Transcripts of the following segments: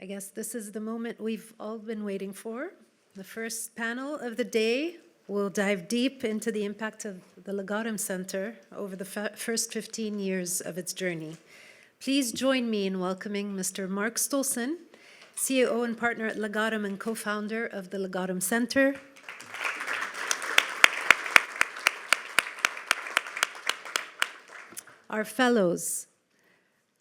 I guess this is the moment we've all been waiting for. The first panel of the day will dive deep into the impact of the Legatum Center over the first 15 years of its journey. Please join me in welcoming Mr. Mark Stoleson, CEO and partner at Legatum and co-founder of the Legatum Center. Our fellows,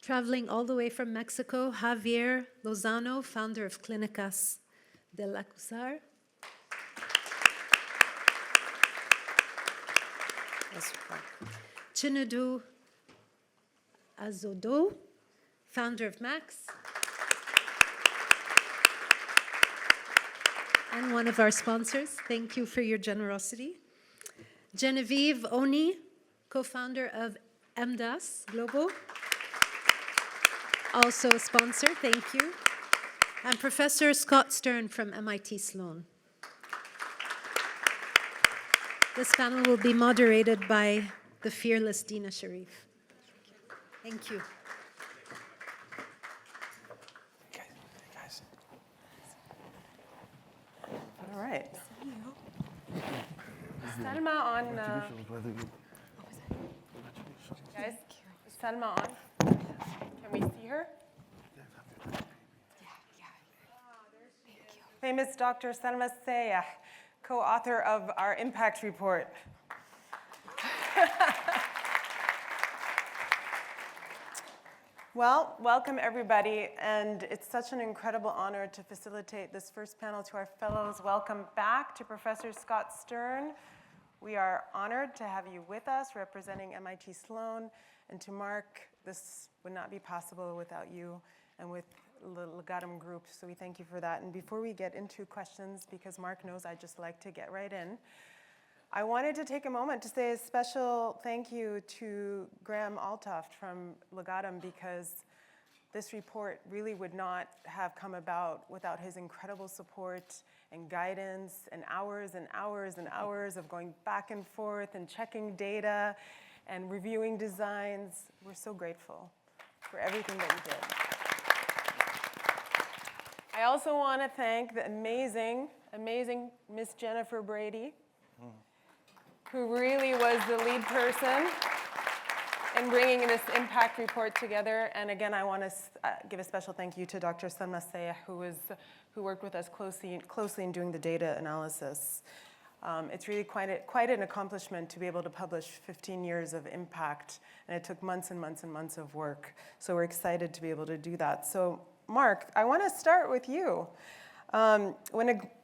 traveling all the way from Mexico, Javier Lozano, founder of Clinicas de Azucar. Chinedu Azodoh, founder of Max. And one of our sponsors. Thank you for your generosity. Genevieve Oni, co-founder of MDaaS Global. Also a sponsor, thank you. And Professor Scott Stern from MIT Sloan. This panel will be moderated by the fearless Dina Sherif. Thank you. Guys. All right. Salma on. Guys, is Salma on? Can we see her? Famous Dr. Salma Sayah, co-author of our impact report. Well, welcome everybody, and it's such an incredible honor to facilitate this first panel to our fellows. Welcome back to Professor Scott Stern. We are honored to have you with us representing MIT Sloan, and to Mark, this would not be possible without you and with the Legatum group, so we thank you for that. And before we get into questions, because Mark knows I just like to get right in, I wanted to take a moment to say a special thank you to Graham Altoft from Legatum, because this report really would not have come about without his incredible support and guidance and hours and hours and hours of going back and forth and checking data and reviewing designs. We're so grateful for everything that you did. I also want to thank the amazing Miss Jennifer Brady, who really was the lead person in bringing this impact report together. And again, I want to give a special thank you to Dr. Salma Sayah, who worked with us closely in doing the data analysis. It's really quite an accomplishment to be able to publish 15 years of impact, and it took months and months and months of work. So we're excited to be able to do that. So Mark, I want to start with you. When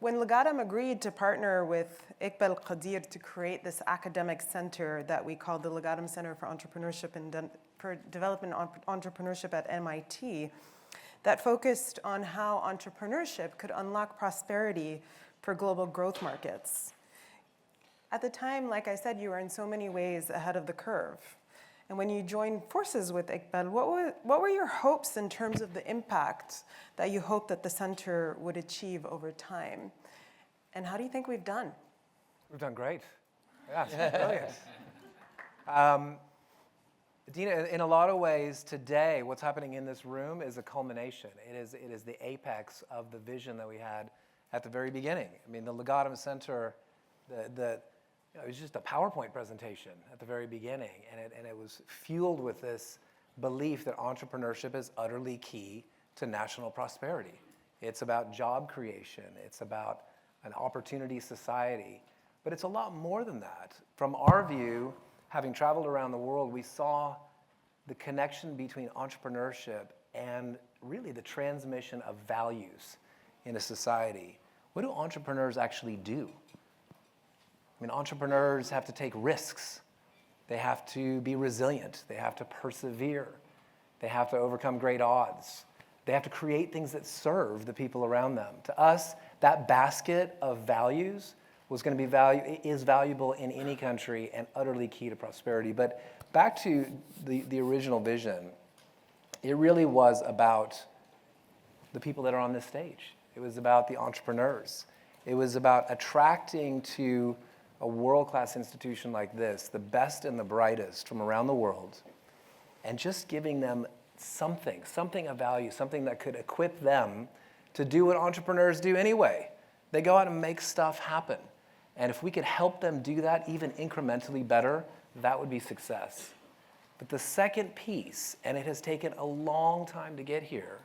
Legatum agreed to partner with Iqbal Qadir to create this academic center that we called the Legatum Center for Entrepreneurship and for Development Entrepreneurship at MIT, that focused on how entrepreneurship could unlock prosperity for global growth markets. At the time, like I said, you were in so many ways ahead of the curve. And when you joined forces with Iqbal, what were your hopes in terms of the impact that you hoped that the center would achieve over time? And how do you think we've done? We've done great. Yeah, it's brilliant. Dina, in a lot of ways today, what's happening in this room is a culmination. It is the apex of the vision that we had at the very beginning. I mean, the Legatum Center, it was just a PowerPoint presentation at the very beginning, and it was fueled with this belief that entrepreneurship is utterly key to national prosperity. It's about job creation. It's about an opportunity society. But it's a lot more than that. From our view, having traveled around the world, we saw the connection between entrepreneurship and really the transmission of values in a society. What do entrepreneurs actually do? I mean, entrepreneurs have to take risks. They have to be resilient. They have to persevere. They have to overcome great odds. They have to create things that serve the people around them. To us, that basket of values is valuable in any country and utterly key to prosperity. But back to the original vision, it really was about the people that are on this stage. It was about the entrepreneurs. It was about attracting to a world-class institution like this, the best and the brightest from around the world, and just giving them something of value, something that could equip them to do what entrepreneurs do anyway. They go out and make stuff happen. And if we could help them do that even incrementally better, that would be success. But the second piece, and it has taken a long time to get here,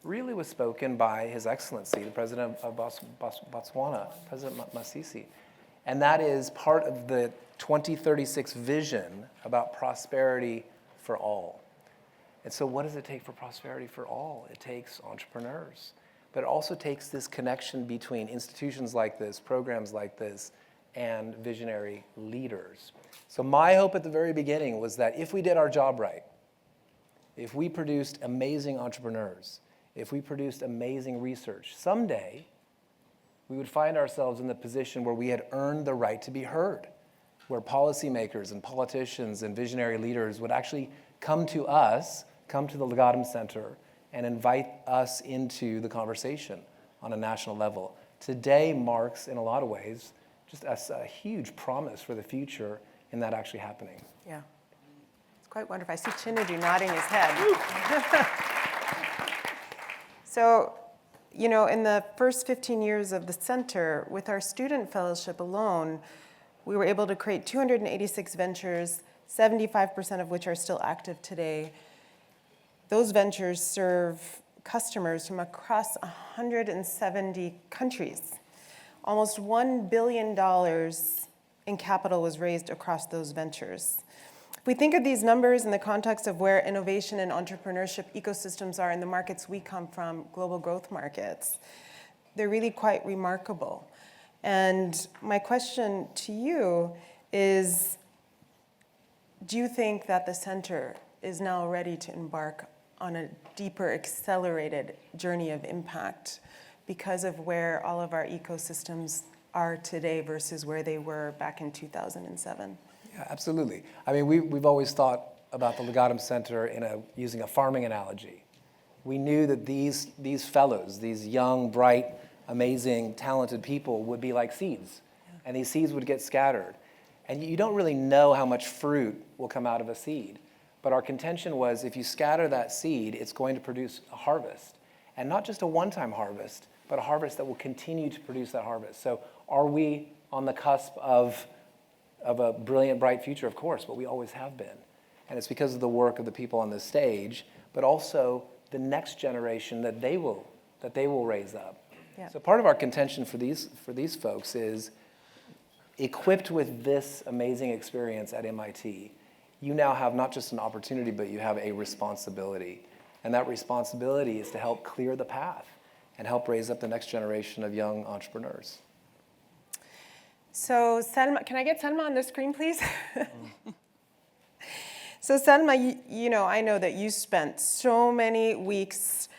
really was spoken by His Excellency, the President of Botswana, President Masisi. And that is part of the 2036 vision about prosperity for all. And so what does it take for prosperity for all? It takes entrepreneurs. But it also takes this connection between institutions like this, programs like this, and visionary leaders. So my hope at the very beginning was that if we did our job right, if we produced amazing entrepreneurs, if we produced amazing research, someday we would find ourselves in the position where we had earned the right to be heard, where policymakers and politicians and visionary leaders would actually come to us, come to the Legatum Center, and invite us into the conversation on a national level. Today marks, in a lot of ways, just a huge promise for the future in that actually happening. Yeah, it's quite wonderful. I see Chinedu nodding his head. So, you know, in the first 15 years of the center, with our student fellowship alone, we were able to create 286 ventures, 75% of which are still active today. Those ventures serve customers from across 170 countries. Almost $1 billion in capital was raised across those ventures. If we think of these numbers in the context of where innovation and entrepreneurship ecosystems are in the markets we come from, global growth markets, they're really quite remarkable. And my question to you is, do you think that the center is now ready to embark on a deeper, accelerated journey of impact because of where all of our ecosystems are today versus where they were back in 2007? Yeah, absolutely. I mean, we've always thought about the Legatum Center using a farming analogy. We knew that these fellows, these young, bright, amazing, talented people would be like seeds, and these seeds would get scattered. And you don't really know how much fruit will come out of a seed. But our contention was if you scatter that seed, it's going to produce a harvest. And not just a one-time harvest, but a harvest that will continue to produce that harvest. So are we on the cusp of a brilliant, bright future? Of course, but we always have been. And it's because of the work of the people on this stage, but also the next generation that they will raise up. Yeah. So part of our contention for these folks is, equipped with this amazing experience at MIT, you now have not just an opportunity, but you have a responsibility. And that responsibility is to help clear the path and help raise up the next generation of young entrepreneurs. So Selma, can I get Selma on the screen, please? So Selma, you know, I know that you spent so many weeks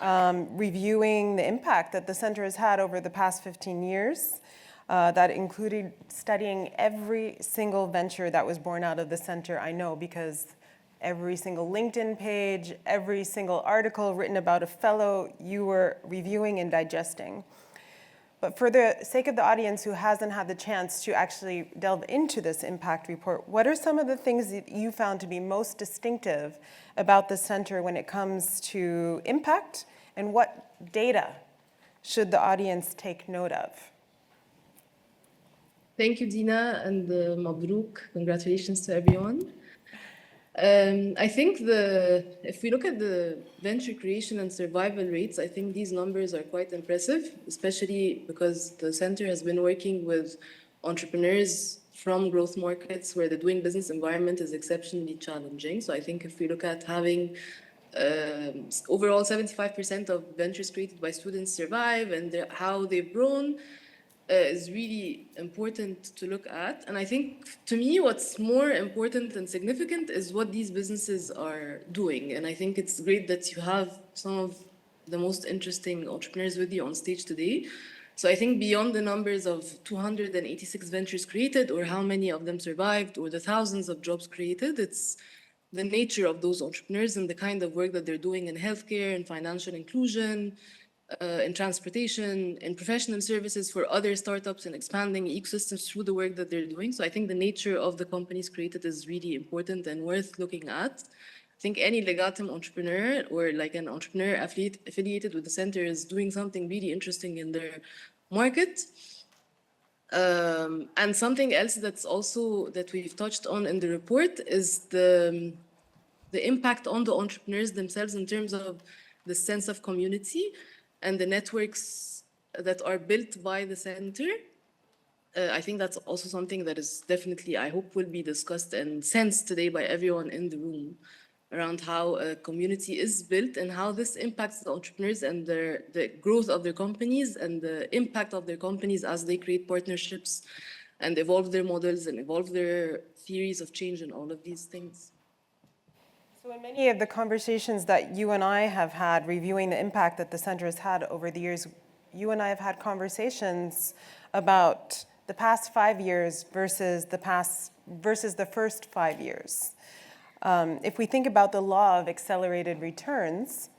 reviewing the impact that the center has had over the past 15 years. That included studying every single venture that was born out of the center, I know, because every single LinkedIn page, every single article written about a fellow, you were reviewing and digesting. But for the sake of the audience who hasn't had the chance to actually delve into this impact report, what are some of the things that you found to be most distinctive about the center when it comes to impact, and what data should the audience take note of? Thank you, Dina, and Mabrouk. Congratulations to everyone. I think if we look at the venture creation and survival rates, I think these numbers are quite impressive, especially because the center has been working with entrepreneurs from growth markets where the doing business environment is exceptionally challenging. So I think if we look at having overall 75% of ventures created by students survive and how they've grown, is really important to look at. And I think, to me, what's more important and significant is what these businesses are doing. And I think it's great that you have some of the most interesting entrepreneurs with you on stage today. So I think beyond the numbers of 286 ventures created, or how many of them survived, or the thousands of jobs created, it's the nature of those entrepreneurs and the kind of work that they're doing in healthcare and financial inclusion, in transportation, in professional services for other startups, and expanding ecosystems through the work that they're doing. So I think the nature of the companies created is really important and worth looking at. I think any Legatum entrepreneur or like an entrepreneur affiliated with the center is doing something really interesting in their market. And something else that's also that we've touched on in the report is the impact on the entrepreneurs themselves in terms of the sense of community and the networks that are built by the center. I think that's also something that is definitely, I hope, will be discussed and sensed today by everyone in the room around how a community is built and how this impacts the entrepreneurs and the growth of their companies and the impact of their companies as they create partnerships and evolve their models and evolve their theories of change and all of these things. So in many of the conversations that you and I have had reviewing the impact that the center has had over the years, you and I have had conversations about the past 5 years versus the first 5 years. If we think about the law of accelerated returns,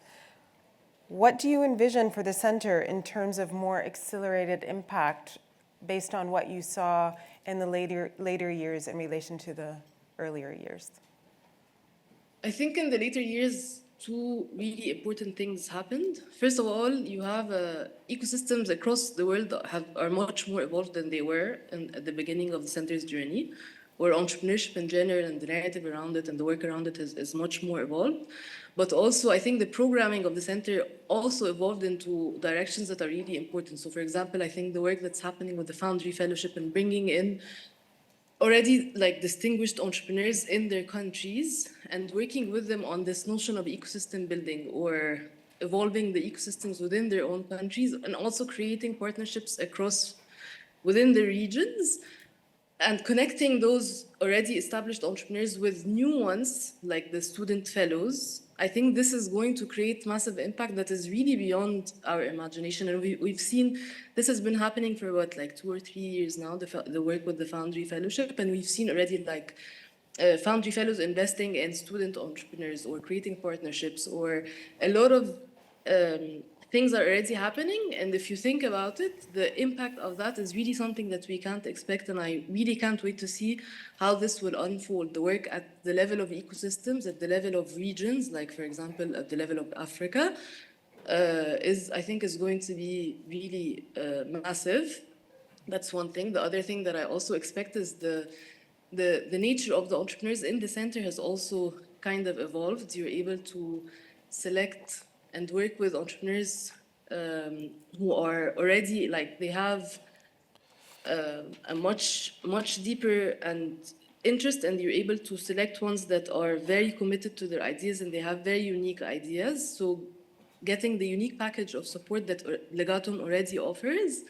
what do you envision for the center in terms of more accelerated impact based on what you saw in the later years in relation to the earlier years? I think in the later years, two really important things happened. First of all, you have ecosystems across the world that are much more evolved than they were at the beginning of the center's journey, where entrepreneurship in general and the narrative around it and the work around it is much more evolved. But also, I think the programming of the center also evolved into directions that are really important. So for example, I think the work that's happening with the Foundry Fellowship and bringing in already like distinguished entrepreneurs in their countries and working with them on this notion of ecosystem building or evolving the ecosystems within their own countries and also creating partnerships across within the regions and connecting those already established entrepreneurs with new ones like the student fellows. I think this is going to create massive impact that is really beyond our imagination. And we've seen this has been happening for what, like 2 or 3 years now, the work with the Foundry Fellowship. And we've seen already like Foundry Fellows investing in student entrepreneurs or creating partnerships, or a lot of things are already happening. And if you think about it, the impact of that is really something that we can't expect. And I really can't wait to see how this will unfold. The work at the level of ecosystems, at the level of regions, like for example, at the level of Africa, I think is going to be really massive. That's one thing. The other thing that I also expect is the nature of the entrepreneurs in the center has also kind of evolved. You're able to select and work with entrepreneurs who are already, like, they have a much deeper and interest, and you're able to select ones that are very committed to their ideas and they have very unique ideas. So getting the unique package of support that Legatum already offers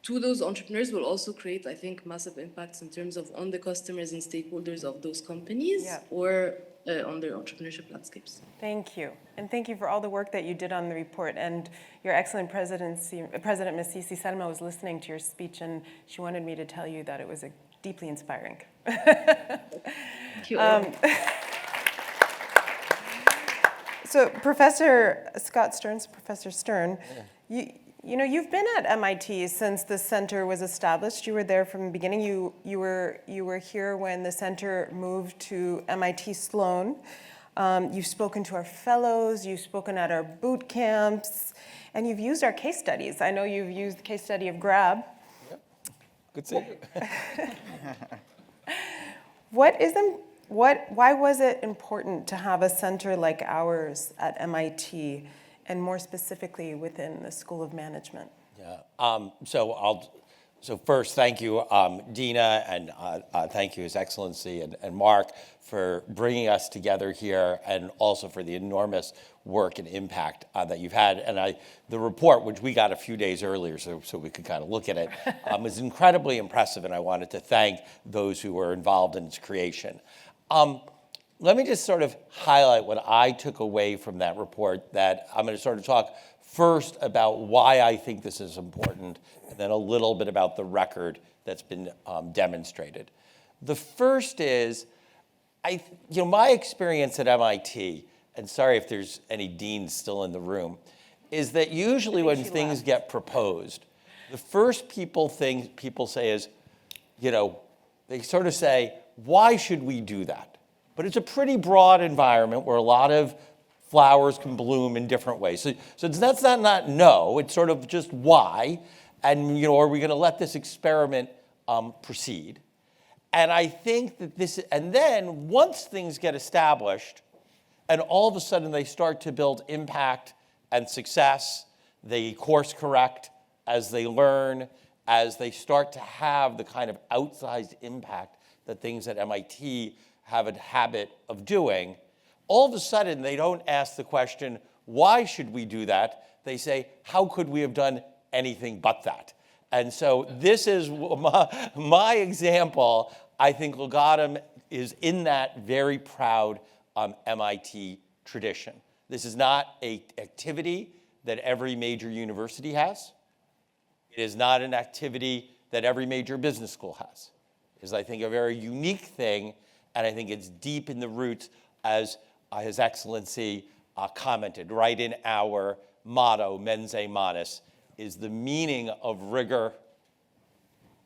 to those entrepreneurs will also create, I think, massive impacts in terms of on the customers and stakeholders of those companies or on their entrepreneurship landscapes. Thank you. And thank you for all the work that you did on the report. And your excellent President, Ms. Sisi Salma, was listening to your speech, and she wanted me to tell you that it was deeply inspiring. Thank you. So Professor Scott Stearns, Professor Stern, you know, you've been at MIT since the center was established. You were there from the beginning. You were here when the center moved to MIT Sloan. You've spoken to our fellows. You've spoken at our boot camps, and you've used our case studies. I know you've used the case study of Grab. Yep. Good seeing you. Why was it important to have a center like ours at MIT, and more specifically within the School of Management? Yeah. So first, thank you, Dina, and thank you, His Excellency, and Mark, for bringing us together here, and also for the enormous work and impact that you've had. And the report, which we got a few days earlier, so we could kind of look at it, was incredibly impressive, and I wanted to thank those who were involved in its creation. Let me just sort of highlight what I took away from that report. That I'm going to sort of talk first about why I think this is important, and then a little bit about the record that's been demonstrated. The first is, my experience at MIT, and sorry if there's any deans still in the room, is that usually when things get proposed, the first people say is, they sort of say, why should we do that? But it's a pretty broad environment where a lot of flowers can bloom in different ways. So that's not no, it's sort of just why. And, you know, are we going to let this experiment proceed? And I think that this, and then once things get established, and all of a sudden they start to build impact and success, they course correct as they learn, as they start to have the kind of outsized impact that things at MIT have a habit of doing, all of a sudden they don't ask the question, why should we do that? They say, how could we have done anything but that? And so this is my example. I think Legatum is in that very proud MIT tradition. This is not an activity that every major university has. It is not an activity that every major business school has. It is, I think, a very unique thing, and I think it's deep in the roots, as His Excellency commented, right in our motto, Mense Manus, is the meaning of rigor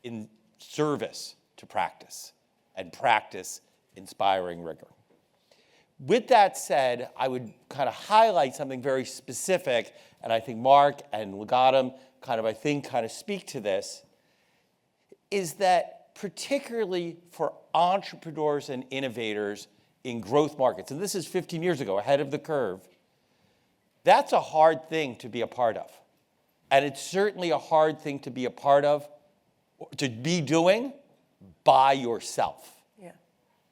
in service to practice, and practice inspiring rigor. With that said, I would kind of highlight something very specific, and I think Mark and Legatum kind of speak to this, is that particularly for entrepreneurs and innovators in growth markets, and this is 15 years ago, ahead of the curve, that's a hard thing to be a part of. And it's certainly a hard thing to be a part of, to be doing by yourself. Yeah.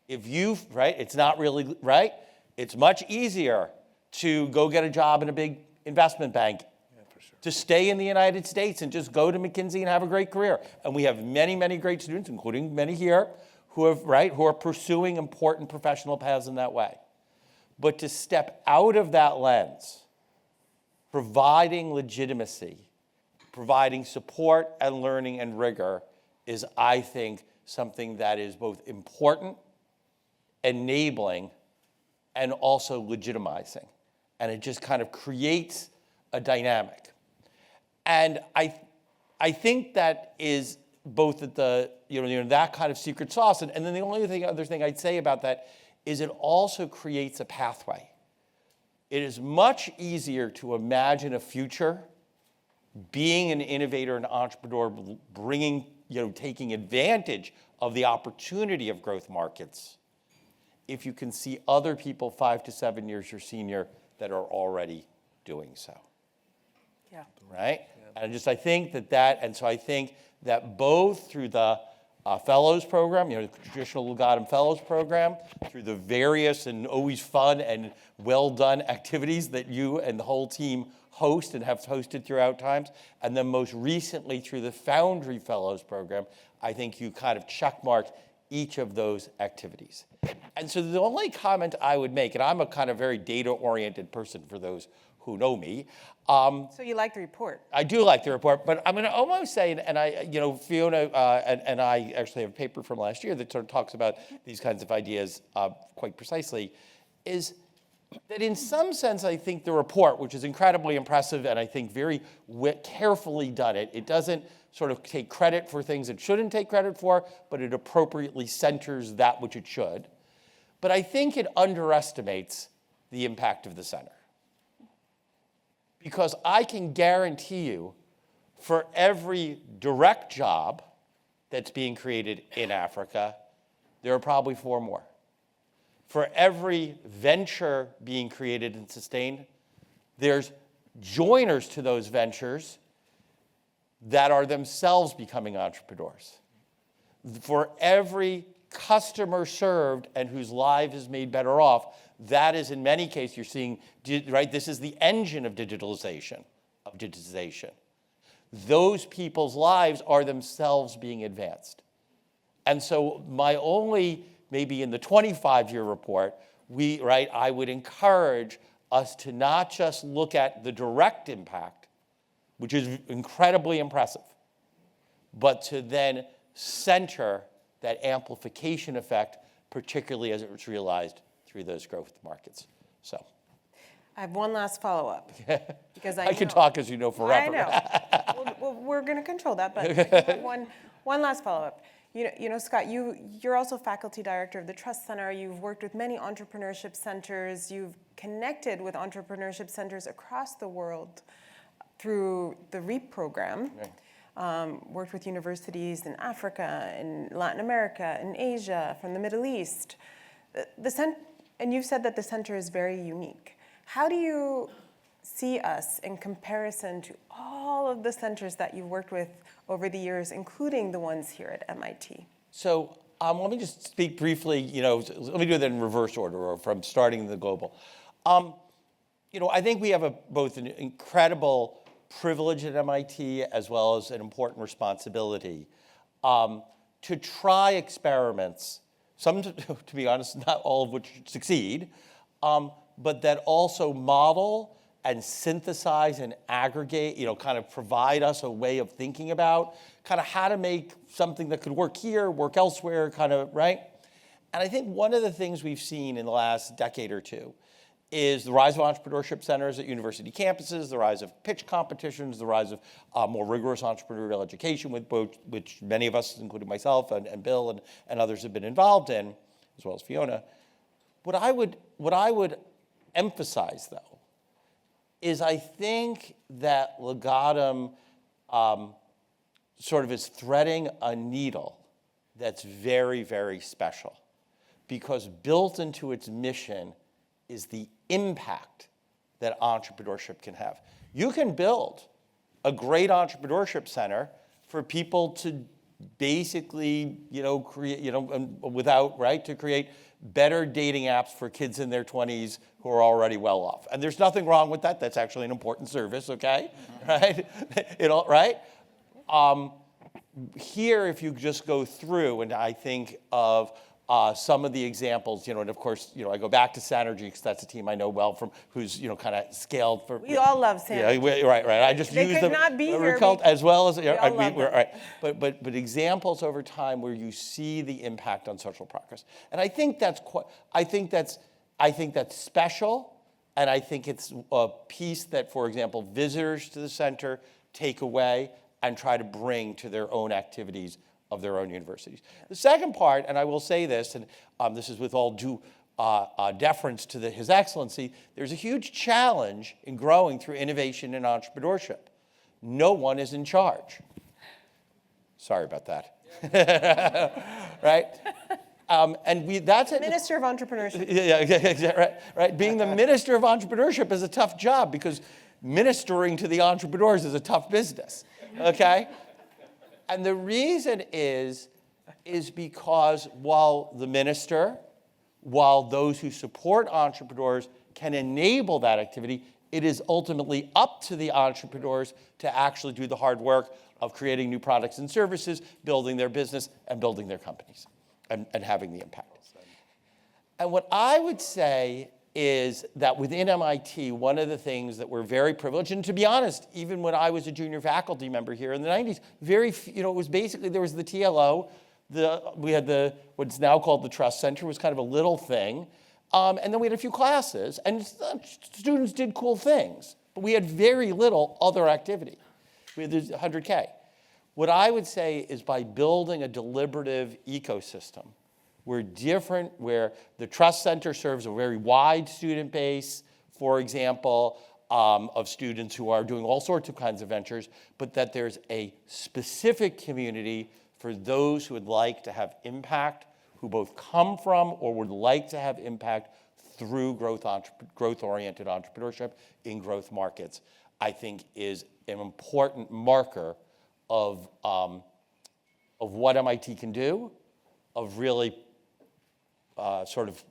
If you, right, it's not really, right? It's much easier to go get a job in a big investment bank, to stay in the United States and just go to McKinsey and have a great career. And we have many, many great students, including many here, who are pursuing important professional paths in that way. But to step out of that lens, providing legitimacy, providing support and learning and rigor is, I think, something that is both important, enabling, and also legitimizing. And it just kind of creates a dynamic. And I think that is both at the, that kind of secret sauce. And then the only other thing I'd say about that is it also creates a pathway. It is much easier to imagine a future being an innovator and entrepreneur, bringing, taking advantage of the opportunity of growth markets, if you can see other people 5 to 7 years your senior that are already doing so. Yeah. Right? Yeah. And I think and so I think that both through the fellows program, the traditional Legatum fellows program, through the various and always fun and well done activities that you and the whole team host and have hosted throughout times, and then most recently through the Foundry fellows program, I think you kind of checkmark each of those activities. And so the only comment I would make, and I'm a kind of very data-oriented person for those who know me. So you like the report? I do like the report, but I'm going to almost say, and I, Fiona and I actually have a paper from last year that sort of talks about these kinds of ideas quite precisely, is that in some sense, I think the report, which is incredibly impressive and I think very carefully done, it doesn't sort of take credit for things it shouldn't take credit for, but it appropriately centers that which it should. But I think it underestimates the impact of the center. Because I can guarantee you, for every direct job that's being created in Africa, there are probably 4 more. For every venture being created and sustained, there's joiners to those ventures that are themselves becoming entrepreneurs. For every customer served and whose life is made better off, that is, in many cases, you're seeing, right, this is the engine of digitization. Those people's lives are themselves being advanced. And so my only, maybe in the 25-year report, I would encourage us to not just look at the direct impact, which is incredibly impressive, but to then center that amplification effect, particularly as it was realized through those growth markets. So I have one last follow-up. Because I can talk, as you know, forever. I know. Well, we're going to control that, but I have one last follow-up. You know, Scott, you're also faculty director of the Trust Center. You've worked with many entrepreneurship centers. You've connected with entrepreneurship centers across the world through the REAP program. Right. Worked with universities in Africa, in Latin America, in Asia, from the Middle East. And you've said that the center is very unique. How do you see us in comparison to all of the centers that you've worked with over the years, including the ones here at MIT? So let me just speak briefly, let me do that in reverse order, or from starting the global. I think we have both an incredible privilege at MIT as well as an important responsibility to try experiments, some, to be honest, not all of which succeed, but that also model and synthesize and aggregate, kind of provide us a way of thinking about kind of how to make something that could work here, work elsewhere, kind of, right? And I think one of the things we've seen in the last decade or two is the rise of entrepreneurship centers at university campuses, the rise of pitch competitions, the rise of more rigorous entrepreneurial education, which many of us, including myself and Bill and others, have been involved in, as well as Fiona. What I would emphasize, though, is I think that Legatum sort of is threading a needle that's very, very special, because built into its mission is the impact that entrepreneurship can have. You can build a great entrepreneurship center for people to basically, create, to create better dating apps for kids in their 20s who are already well off. And there's nothing wrong with that. That's actually an important service, okay? Right? Right? Here, if you just go through, and I think of some of the examples, and of course, I go back to Synergy because that's a team I know well from who's, kind of scaled for. We all love Synergy. Yeah, right. I just they use could them. Not be here. As well as right. But examples over time where you see the impact on social progress, and I think that's special, and I think it's a piece that, for example, visitors to the center take away and try to bring to their own activities of their own universities. The second part, and I will say this, and this is with all due deference to His Excellency, there's a huge challenge in growing through innovation and entrepreneurship. No one is in charge. Sorry about that. Right? That's it. Minister of Entrepreneurship. Yeah, right. Being the Minister of Entrepreneurship is a tough job because ministering to the entrepreneurs is a tough business, okay? And the reason is because while those who support entrepreneurs can enable that activity, it is ultimately up to the entrepreneurs to actually do the hard work of creating new products and services, building their business, and building their companies, and having the impact. And what I would say is that within MIT, one of the things that we're very privileged, and to be honest, even when I was a junior faculty member here in the 90s, it was basically, there was the TLO, we had what's now called the Trust Center, was kind of a little thing, and then we had a few classes, and students did cool things, but we had very little other activity. We had 100K. What I would say is by building a deliberative ecosystem, where the Trust Center serves a very wide student base, for example, of students who are doing all sorts of kinds of ventures, but that there's a specific community for those who would like to have impact, who both come from or would like to have impact through growth-oriented entrepreneurship in growth markets, I think is an important marker of what MIT can do, of really sort of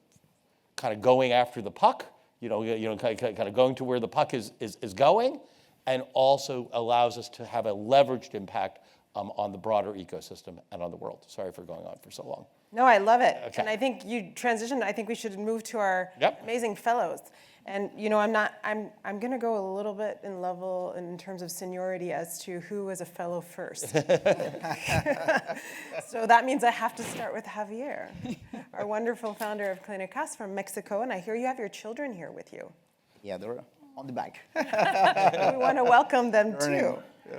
kind of going after the puck, kind of going to where the puck is going, and also allows us to have a leveraged impact on the broader ecosystem and on the world. Sorry for going on for so long. No, I love it. Okay. And I think you transitioned. I think we should move to our Yep. amazing fellows. And I'm going to go a little bit in terms of seniority as to who was a fellow first. So that means I have to start with Javier, our wonderful founder of Clinicas from Mexico. And I hear you have your children here with you. Yeah, they're on the back. We want to welcome them too. Yeah.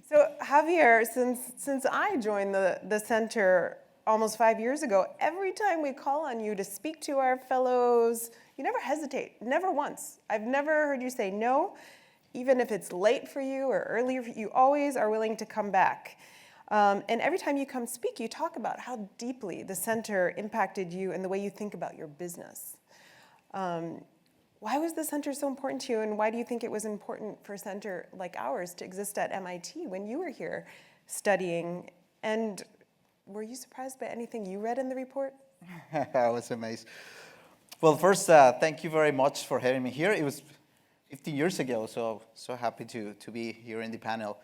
So Javier, since I joined the center almost 5 years ago, every time we call on you to speak to our fellows, you never hesitate, never once. I've never heard you say no, even if it's late for you or early, you always are willing to come back. And every time you come speak, you talk about how deeply the center impacted you and the way you think about your business. Why was the center so important to you, and why do you think it was important for a center like ours to exist at MIT when you were here studying? And were you surprised by anything you read in the report? I was amazed. Well, first, thank you very much for having me here. It was 15 years ago, so happy to be here in the panel.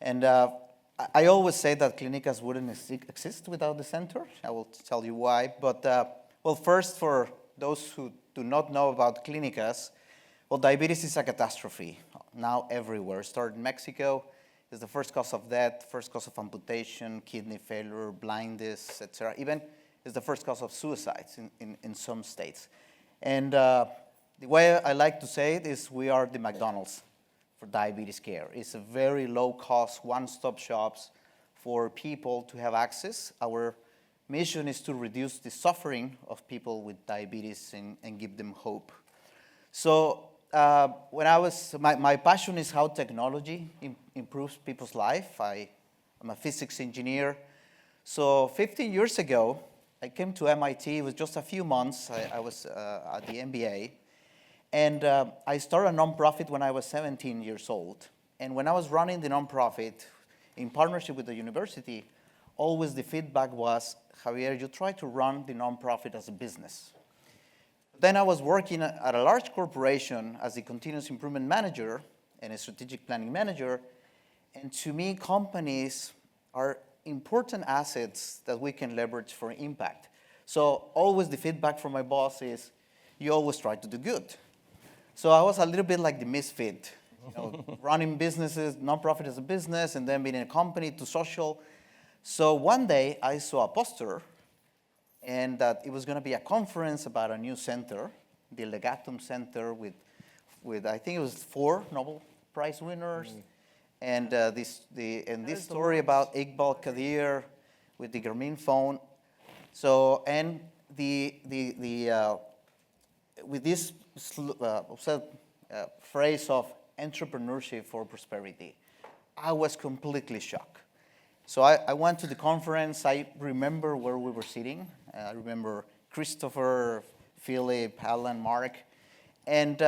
And I always say that Clinicas wouldn't exist without the center. I will tell you why. But, well, first, for those who do not know about Clinicas, well, diabetes is a catastrophe now everywhere. It started in Mexico. It's the first cause of death, first cause of amputation, kidney failure, blindness, etc. Even it's the first cause of suicides in some states. And the way I like to say it is we are the McDonald's for diabetes care. It's a very low-cost, one-stop shops for people to have access. Our mission is to reduce the suffering of people with diabetes and give them hope. So when I was, my passion is how technology improves people's life. I'm a physics engineer. So 15 years ago, I came to MIT. It was just a few months. I was at the MBA. And I started a nonprofit when I was 17 years old. And when I was running the nonprofit in partnership with the university, always the feedback was, Javier, you try to run the nonprofit as a business. Then I was working at a large corporation as a continuous improvement manager and a strategic planning manager. And to me, companies are important assets that we can leverage for impact. So always the feedback from my boss is, you always try to do good. So I was a little bit like the misfit, running businesses, nonprofit as a business, and then being in a company to social. So one day I saw a poster, and that it was going to be a conference about a new center, the Legatum Center, with I think it was 4 Nobel Prize winners, and this story about Iqbal Kadir with the Garmin phone. So and with this phrase of entrepreneurship for prosperity, I was completely shocked. So I went to the conference. I remember where we were sitting. I remember Christopher, Philip, Alan, Mark. And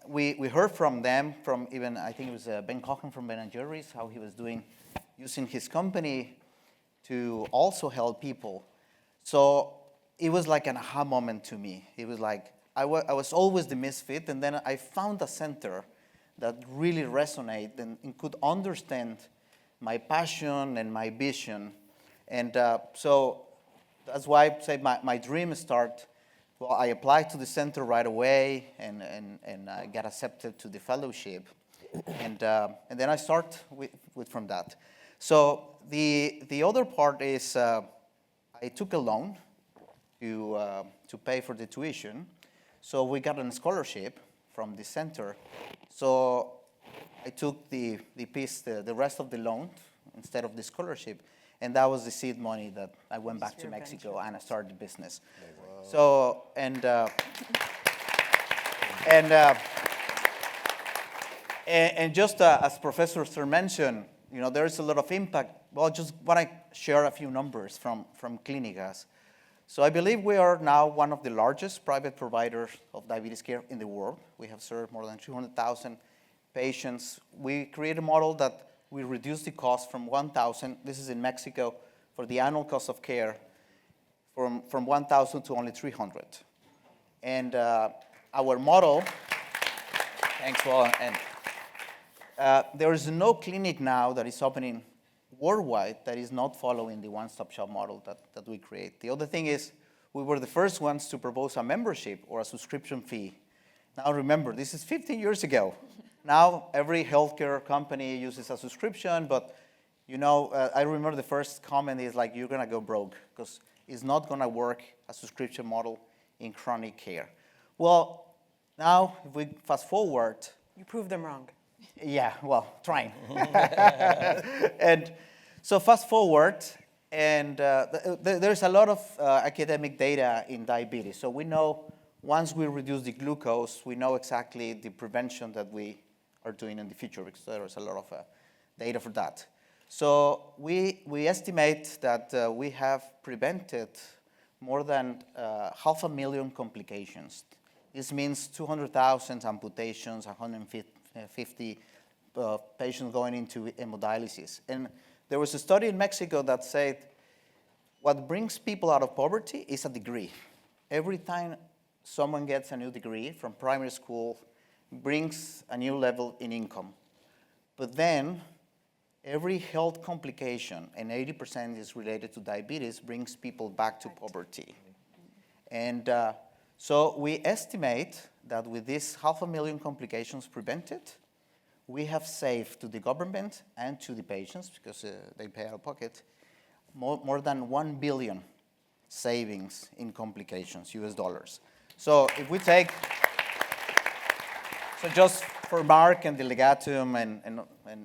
we heard from them, from even, I think it was Ben Cohen from Ben & Jerry's, how he was using his company to also help people. So it was like an aha moment to me. It was like, I was always the misfit, and then I found a center that really resonated and could understand my passion and my vision. And so that's why I say my dream started. Well, I applied to the center right away and got accepted to the fellowship. And then I start with from that. So the other part is I took a loan to pay for the tuition. So we got a scholarship from the center. So I took the rest of the loan instead of the scholarship, and that was the seed money that I went back to Mexico and I started the business. Wow. So and just as Professor Sir mentioned, there is a lot of impact. Well, just want to share a few numbers from Clinicas. So I believe we are now one of the largest private providers of diabetes care in the world. We have served more than 200,000 patients. We create a model that we reduce the cost from 1,000, this is in Mexico, for the annual cost of care, from 1,000 to only 300. And our model, thanks, Paul, and there is no clinic now that is opening worldwide that is not following the one-stop shop model that we create. The other thing is, we were the first ones to propose a membership or a subscription fee. Now remember, this is 15 years ago. Now every healthcare company uses a subscription, but I remember the first comment is like, you're gonna go broke, because it's not gonna work a subscription model in chronic care. Well, now if we fast forward. You proved them wrong. Yeah, well, trying. And so fast forward, and there's a lot of academic data in diabetes. So we know once we reduce the glucose, we know exactly the prevention that we are doing in the future, because there's a lot of data for that. So we estimate that we have prevented more than 500,000 complications. This means 200,000 amputations, 150 patients going into hemodialysis. And there was a study in Mexico that said what brings people out of poverty is a degree. Every time someone gets a new degree from primary school, brings a new level in income. But then every health complication, and 80% is related to diabetes, brings people back to poverty. And so we estimate that with these 500,000 complications prevented, we have saved to the government and to the patients, because they pay out of pocket, more than 1 billion savings in complications, US dollars. So if we take, so just for Mark and the Legatum and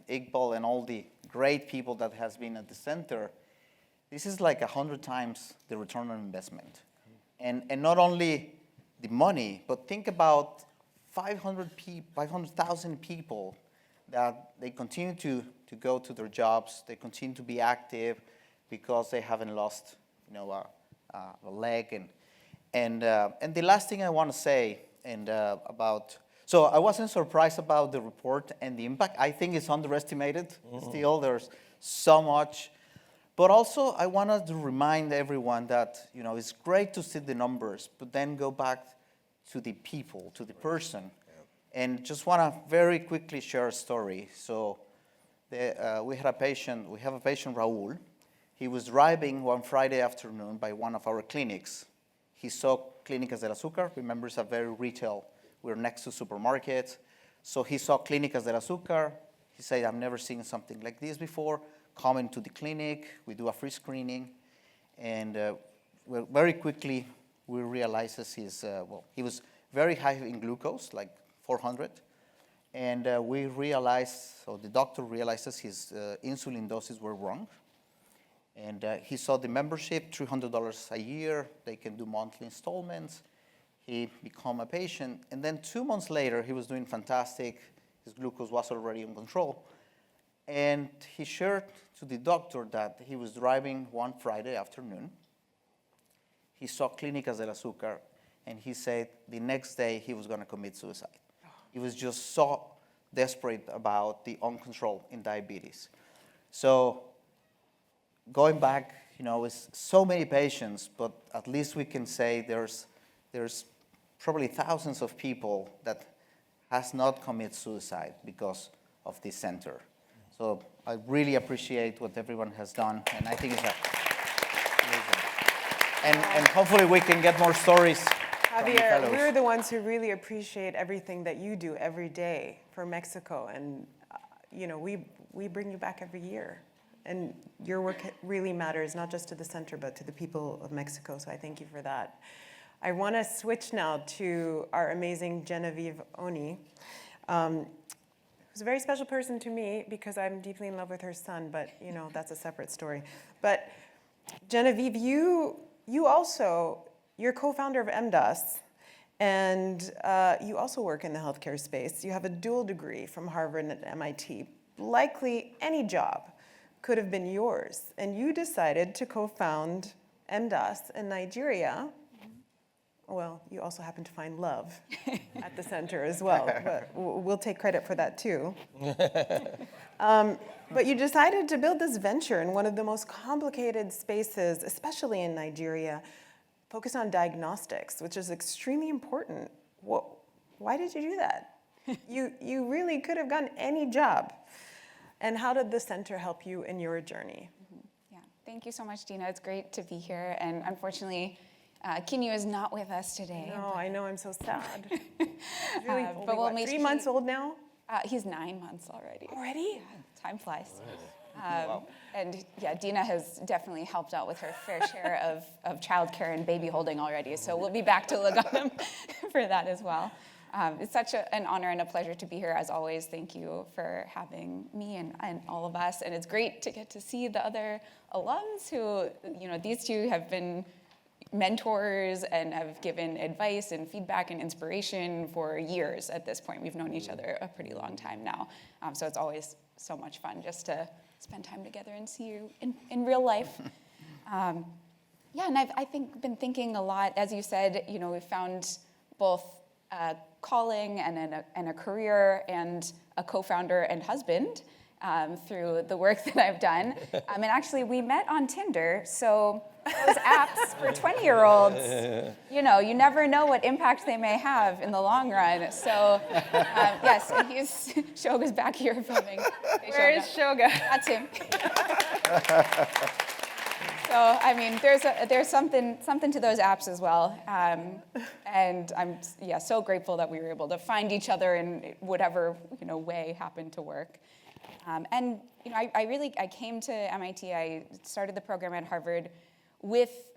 Iqbal and all the great people that has been at the center, this is like 100 times the return on investment. And not only the money, but think about 500,000 people that they continue to go to their jobs, they continue to be active because they haven't lost, a leg. And the last thing I want to say so I wasn't surprised about the report and the impact. I think it's underestimated. Still, there's so much. But also, I wanted to remind everyone that, it's great to see the numbers, but then go back to the people, to the person. And just want to very quickly share a story. So we have a patient, Raul. He was driving one Friday afternoon by one of our clinics. He saw Clinicas del Azucar. Remember, it's a very retail. We're next to supermarkets. So he saw Clinicas del Azucar. He said, I've never seen something like this before. Come into the clinic. We do a free screening. And very quickly, we realized he was very high in glucose, like 400. And the doctor realizes his insulin doses were wrong. And he saw the membership, $300 a year. They can do monthly installments. He became a patient. And then 2 months later, he was doing fantastic. His glucose was already in control. And he shared to the doctor that he was driving one Friday afternoon. He saw Clinicas del Azucar, and he said the next day he was going to commit suicide. He was just so desperate about the uncontrol in diabetes. So going back, with so many patients, but at least we can say there's probably thousands of people that has not committed suicide because of this center. So I really appreciate what everyone has done, and I think it's amazing. And hopefully we can get more stories from the Javier, fellows. we're the ones who really appreciate everything that you do every day for Mexico, and we bring you back every year. And your work really matters, not just to the center, but to the people of Mexico, so I thank you for that. I want to switch now to our amazing Genevieve Oni, who's a very special person to me because I'm deeply in love with her son, but that's a separate story. But Genevieve, you're co-founder of MDaaS, and you also work in the healthcare space. You have a dual degree from Harvard and MIT. Likely any job could have been yours, and you decided to co-found MDaaS in Nigeria. Well, you also happen to find love at the center as well, but we'll take credit for that too. But you decided to build this venture in one of the most complicated spaces, especially in Nigeria, focused on diagnostics, which is extremely important. Why did you do that? You really could have gotten any job. And how did the center help you in your journey? Yeah, thank you so much, Dina. It's great to be here. And unfortunately, Kinyu is not with us today. No, I know, I'm so sad. Really, but we'll make 3 months old now? He's 9 months already. Already? Yeah, time flies. And yeah, Dina has definitely helped out with her fair share of childcare and baby holding already. So we'll be back to Legatum for that as well. It's such an honor and a pleasure to be here, as always. Thank you for having me and all of us. And it's great to get to see the other alums who, these two have been mentors and have given advice and feedback and inspiration for years at this point. We've known each other a pretty long time now. So it's always so much fun just to spend time together and see you in real life. And I think been thinking a lot, as you said, we found both a calling and a career and a co-founder and husband through the work that I've done. And actually, we met on Tinder, so those apps for 20-year-olds, you never know what impact they may have in the long run. So, yes, Shoga's back here filming. Hey, Where is Shoga? That's him. So, there's something to those apps as well. And I'm so grateful that we were able to find each other in whatever way happened to work. I came to MIT, I started the program at Harvard with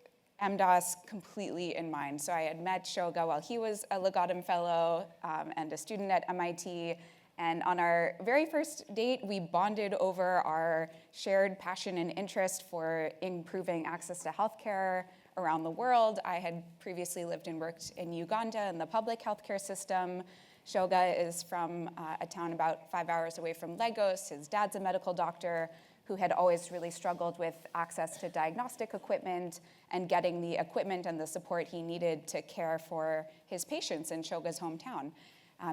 MDaaS completely in mind. So I had met Shoga while he was a Legatum fellow and a student at MIT. And on our very first date, we bonded over our shared passion and interest for improving access to healthcare around the world. I had previously lived and worked in Uganda in the public healthcare system. Shoga is from a town about 5 hours away from Lagos. His dad's a medical doctor who had always really struggled with access to diagnostic equipment and getting the equipment and the support he needed to care for his patients in Shoga's hometown.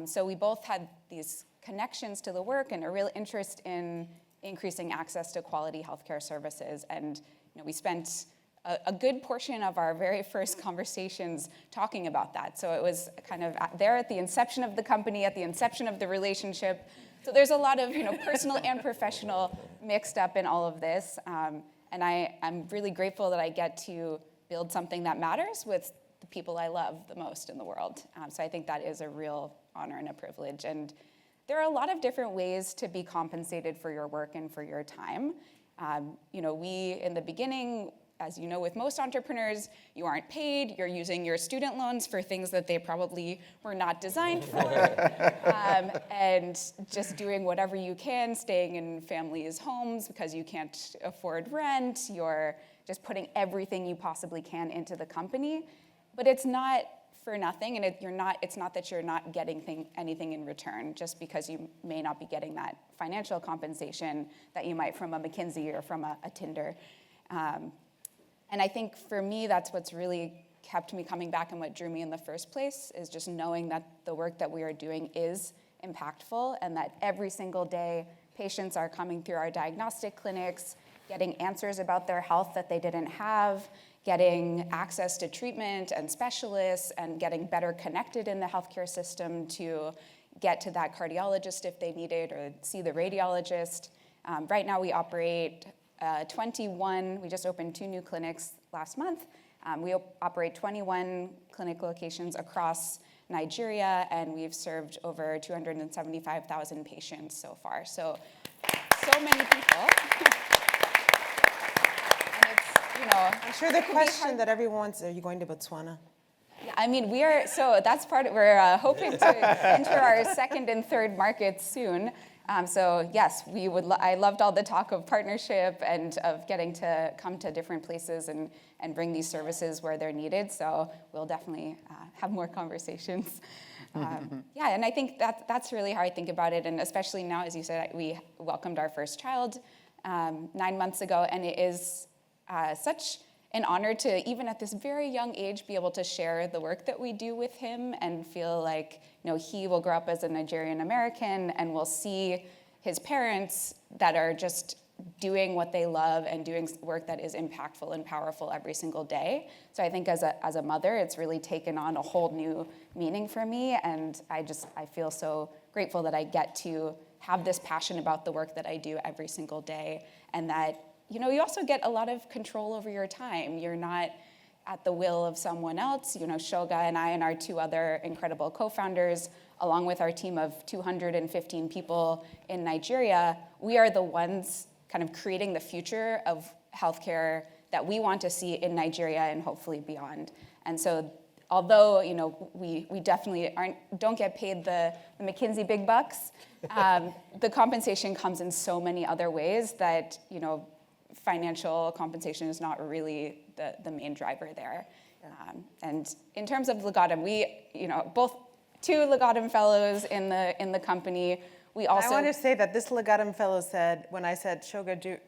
So we both had these connections to the work and a real interest in increasing access to quality healthcare services. And we spent a good portion of our very first conversations talking about that. So it was kind of there at the inception of the company, at the inception of the relationship. So there's a lot of personal and professional mixed up in all of this. And I'm really grateful that I get to build something that matters with the people I love the most in the world. So I think that is a real honor and a privilege. And there are a lot of different ways to be compensated for your work and for your time. We, in the beginning, as you know, with most entrepreneurs, you aren't paid. You're using your student loans for things that they probably were not designed for. And just doing whatever you can, staying in families' homes because you can't afford rent. You're just putting everything you possibly can into the company. But it's not for nothing, and it's not that you're not getting anything in return, just because you may not be getting that financial compensation that you might from a McKinsey or from a Tinder. And I think for me, that's what's really kept me coming back and what drew me in the first place is just knowing that the work that we are doing is impactful and that every single day patients are coming through our diagnostic clinics, getting answers about their health that they didn't have, getting access to treatment and specialists, and getting better connected in the healthcare system to get to that cardiologist if they need it or see the radiologist. Right now we operate 21, we just opened 2 new clinics last month. We operate 21 clinic locations across Nigeria, and we've served over 275,000 patients so far. So many people. I'm sure the question that everyone's, are you going to Botswana? Yeah, that's we're hoping to enter our second and third markets soon. So yes, I loved all the talk of partnership and of getting to come to different places and bring these services where they're needed. So we'll definitely have more conversations. And I think that's really how I think about it. And especially now, as you said, we welcomed our first child 9 months ago, and it is such an honor to, even at this very young age, be able to share the work that we do with him and feel like, he will grow up as a Nigerian American and will see his parents that are just doing what they love and doing work that is impactful and powerful every single day. So I think as a mother, it's really taken on a whole new meaning for me. And I feel so grateful that I get to have this passion about the work that I do every single day, and that you also get a lot of control over your time. You're not at the will of someone else. Shoga and I and our 2 other incredible co-founders, along with our team of 215 people in Nigeria, we are the ones kind of creating the future of healthcare that we want to see in Nigeria and hopefully beyond. And so although we definitely don't get paid the McKinsey big bucks, the compensation comes in so many other ways that financial compensation is not really the main driver there. And in terms of Legatum, we both 2 Legatum fellows in the company. We also I want to say that this Legatum fellow said, when I said, Shoga,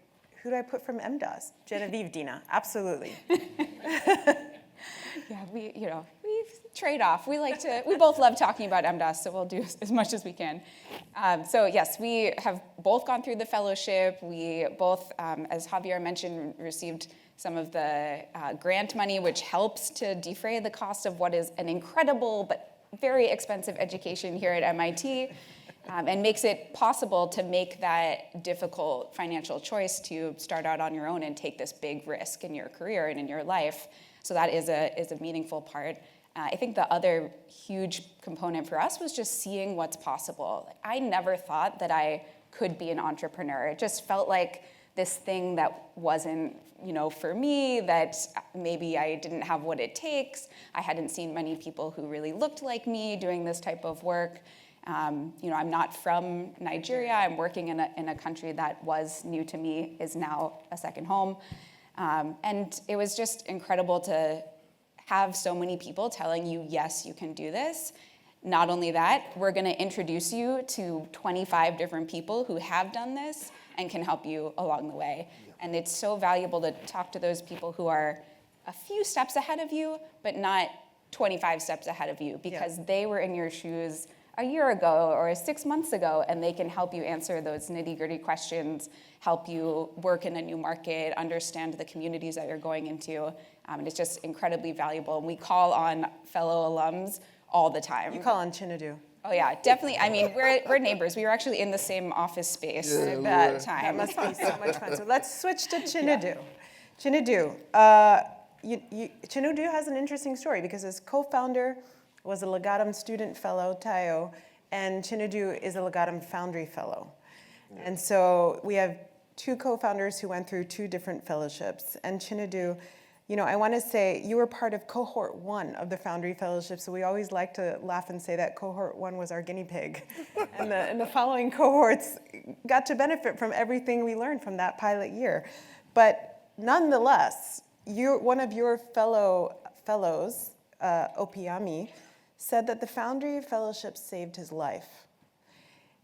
who do I put from MDaaS? Genevieve, Dina, absolutely. Yeah, we trade off. We both love talking about MDaaS, so we'll do as much as we can. So yes, we have both gone through the fellowship. We both, as Javier mentioned, received some of the grant money, which helps to defray the cost of what is an incredible but very expensive education here at MIT, and makes it possible to make that difficult financial choice to start out on your own and take this big risk in your career and in your life. So that is a meaningful part. I think the other huge component for us was just seeing what's possible. I never thought that I could be an entrepreneur. It just felt like this thing that wasn't, for me, that maybe I didn't have what it takes. I hadn't seen many people who really looked like me doing this type of work. I'm not from Nigeria. I'm working in a country that was new to me, is now a second home. And it was just incredible to have so many people telling you, yes, you can do this. Not only that, we're going to introduce you to 25 different people who have done this and can help you along the way. And it's so valuable to talk to those people who are a few steps ahead of you, but not 25 steps ahead of you, because they were in your shoes a year ago or 6 months ago, and they can help you answer those nitty-gritty questions, help you work in a new market, understand the communities that you're going into. And it's just incredibly valuable. And we call on fellow alums all the time. You call on Chinedu. Oh yeah, definitely. I mean, we're neighbors. We were actually in the same office space at that time. That must be so much fun. So let's switch to Chinedu. Chinedu. Chinedu has an interesting story because his co-founder was a Legatum student fellow, Tayo, and Chinedu is a Legatum Foundry fellow. And so we have 2 co-founders who went through 2 different fellowships. And Chinedu, I want to say you were part of cohort 1 of the Foundry Fellowship, so we always like to laugh and say that cohort 1 was our guinea pig. And the following cohorts got to benefit from everything we learned from that pilot year. But nonetheless, one of your fellows, Opiami, said that the Foundry Fellowship saved his life.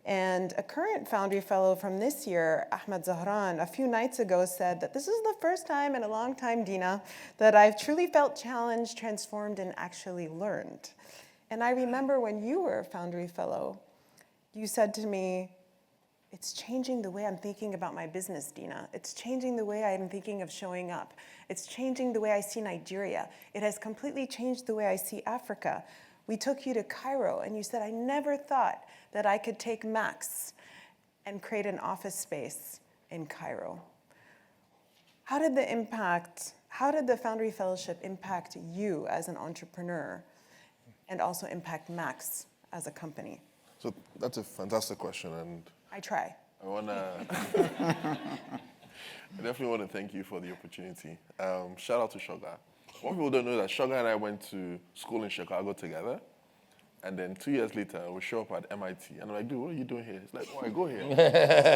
And a current Foundry Fellow from this year, Ahmed Zahran, a few nights ago said that this is the first time in a long time, Dina, that I've truly felt challenged, transformed, and actually learned. And I remember when you were a Foundry Fellow, you said to me, it's changing the way I'm thinking about my business, Dina. It's changing the way I'm thinking of showing up. It's changing the way I see Nigeria. It has completely changed the way I see Africa. We took you to Cairo, and you said, I never thought that I could take Max and create an office space in Cairo. How did the Foundry Fellowship impact you as an entrepreneur and also impact Max as a company? So that's a fantastic question, and I try. I definitely want to thank you for the opportunity. Shout out to Shoga. What people don't know is that Shoga and I went to school in Chicago together. And then 2 years later, we show up at MIT. And I'm like, dude, what are you doing here? He's like, oh, I go here.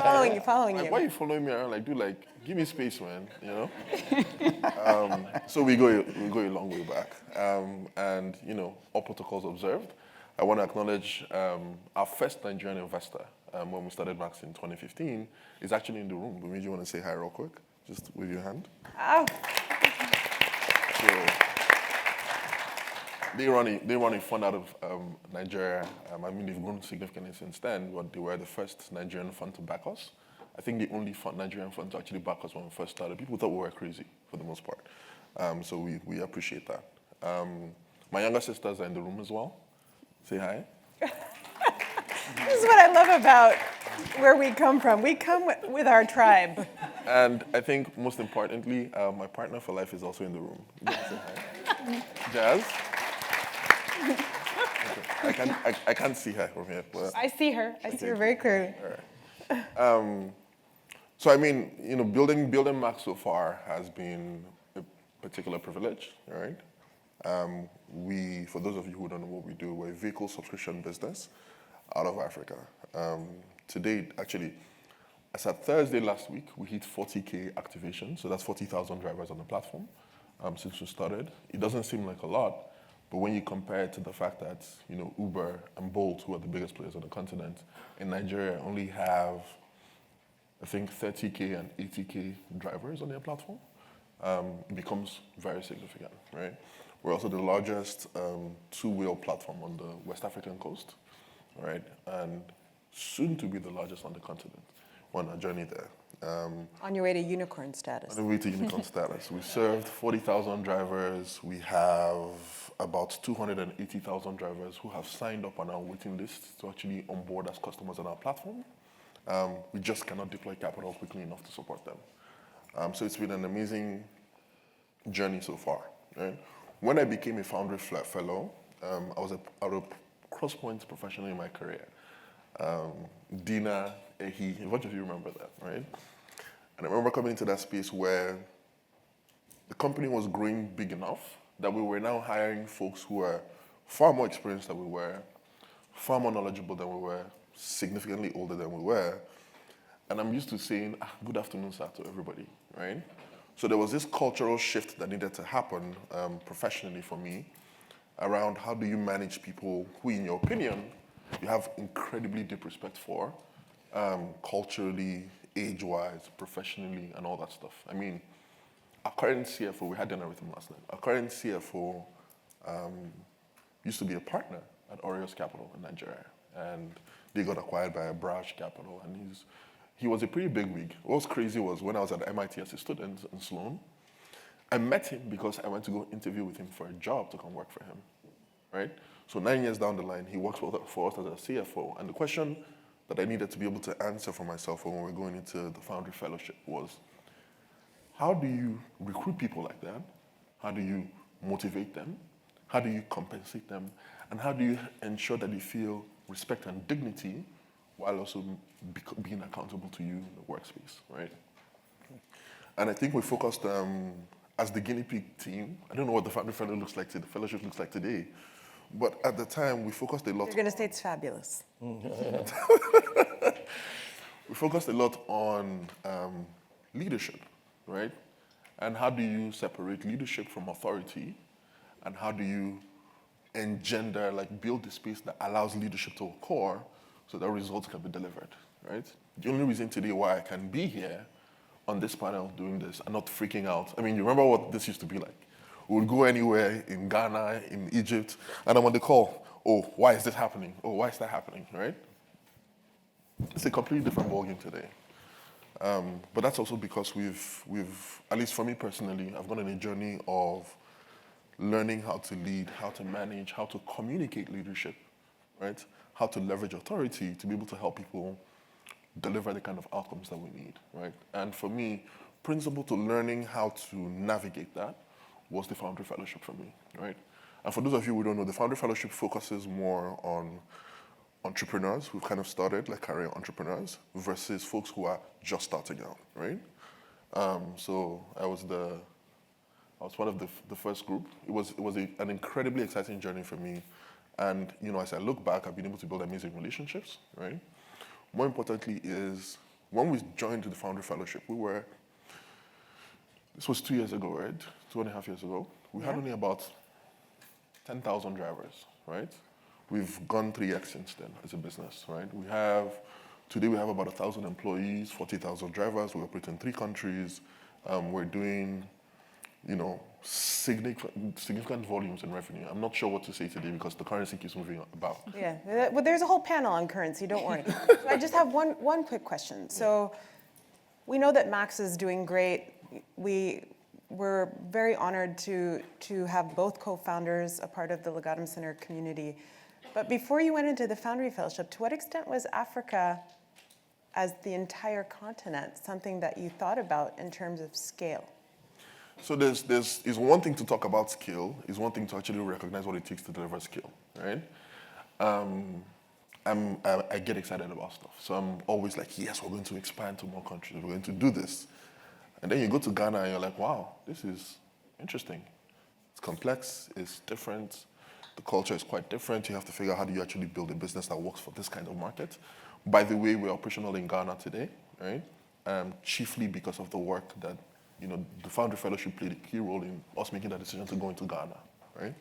Following like, you. Why are you following me around? Like, dude, like, give me space, man, So we go a long way back. And, all protocols observed. I want to acknowledge our first Nigerian investor when we started Max in 2015 is actually in the room. But maybe you want to say hi real quick? Just wave your hand. Oh. So they run a fund out of Nigeria. They've grown significantly since then, but they were the first Nigerian fund to back us. I think the only Nigerian fund to actually back us when we first started. People thought we were crazy for the most part. So we appreciate that. My younger sisters are in the room as well. Say hi. This is what I love about where we come from. We come with our tribe. And I think most importantly, my partner for life is also in the room. You guys say hi. Jazz. Okay. I can't see her from here. But I see her. I see her very clearly. All right. So building Max so far has been a particular privilege, right? for those of you who don't know what we do, we're a vehicle subscription business out of Africa. Today, actually, as at Thursday last week, we hit 40K activation, so that's 40,000 drivers on the platform since we started. It doesn't seem like a lot, but when you compare it to the fact that Uber and Bolt, who are the biggest players on the continent, in Nigeria only have, I think, 30K and 80K drivers on their platform, it becomes very significant, right? We're also the largest two-wheel platform on the West African coast, right? And soon to be the largest on the continent. We're on a journey there. On your way to unicorn status. On the way to unicorn status. We served 40,000 drivers. We have about 280,000 drivers who have signed up on our waiting list to actually onboard as customers on our platform. We just cannot deploy capital quickly enough to support them. So it's been an amazing journey so far, right? When I became a Foundry Fellow, I was at a cross points professionally in my career. Dina, a bunch of you remember that, right? And I remember coming into that space where the company was growing big enough that we were now hiring folks who were far more experienced than we were, far more knowledgeable than we were, significantly older than we were. And I'm used to saying, good afternoon, sir, to everybody, right? So there was this cultural shift that needed to happen professionally for me around how do you manage people who, in your opinion, you have incredibly deep respect for, culturally, age-wise, professionally, and all that stuff. I mean, our current CFO, we had dinner with him last night. Our current CFO used to be a partner at Oreos Capital in Nigeria, and they got acquired by a Brash Capital, and he was a pretty big wig. What was crazy was when I was at MIT as a student in Sloan, I met him because I went to go interview with him for a job to come work for him, right? So 9 years down the line, he works for us as a CFO, and the question that I needed to be able to answer for myself when we were going into the Foundry Fellowship was, how do you recruit people like that? How do you motivate them? How do you compensate them? And how do you ensure that they feel respect and dignity while also being accountable to you in the workspace, right? And I think we focused, as the guinea pig team, I don't know what the Foundry Fellow looks like today, the fellowship looks like today, but at the time we focused a lot. You're going to say it's fabulous. We focused a lot on leadership, right? And how do you separate leadership from authority? And how do you engender, build the space that allows leadership to occur so that results can be delivered, right? The only reason today why I can be here on this panel doing this and not freaking out. I mean, you remember what this used to be like? We would go anywhere in Ghana, in Egypt, and I'm on the call. Oh, why is this happening? Oh, why is that happening, right? It's a completely different ballgame today. But that's also because we've, at least for me personally, I've gone on a journey of learning how to lead, how to manage, how to communicate leadership, right? How to leverage authority to be able to help people deliver the kind of outcomes that we need, right? And for me, principle to learning how to navigate that was the Foundry Fellowship for me, right? And for those of you who don't know, the Foundry Fellowship focuses more on entrepreneurs who've kind of started, like career entrepreneurs, versus folks who are just starting out, right? So I was one of the first group. It was an incredibly exciting journey for me. And as I look back, I've been able to build amazing relationships, right? More importantly is, when we joined the Foundry Fellowship, this was 2 years ago, right? 2.5 years ago. We had only about 10,000 drivers, right? We've gone 3x since then as a business, right? Today we have about 1,000 employees, 40,000 drivers. We operate in 3 countries. We're doing, significant volumes in revenue. I'm not sure what to say today because the currency keeps moving about. Yeah, well, there's a whole panel on currency, don't worry. So I just have one quick question. So we know that Max is doing great. We're very honored to have both co-founders a part of the Legatum Center community. But before you went into the Foundry Fellowship, to what extent was Africa as the entire continent something that you thought about in terms of scale? So it's one thing to talk about scale, it's one thing to actually recognize what it takes to deliver scale, right? I get excited about stuff. So I'm always like, yes, we're going to expand to more countries, we're going to do this. And then you go to Ghana and you're like, wow, this is interesting. It's complex, it's different. The culture is quite different. You have to figure out how do you actually build a business that works for this kind of market. By the way, we're operational in Ghana today, right? Chiefly because of the work that, the Foundry Fellowship played a key role in us making that decision to go into Ghana, right?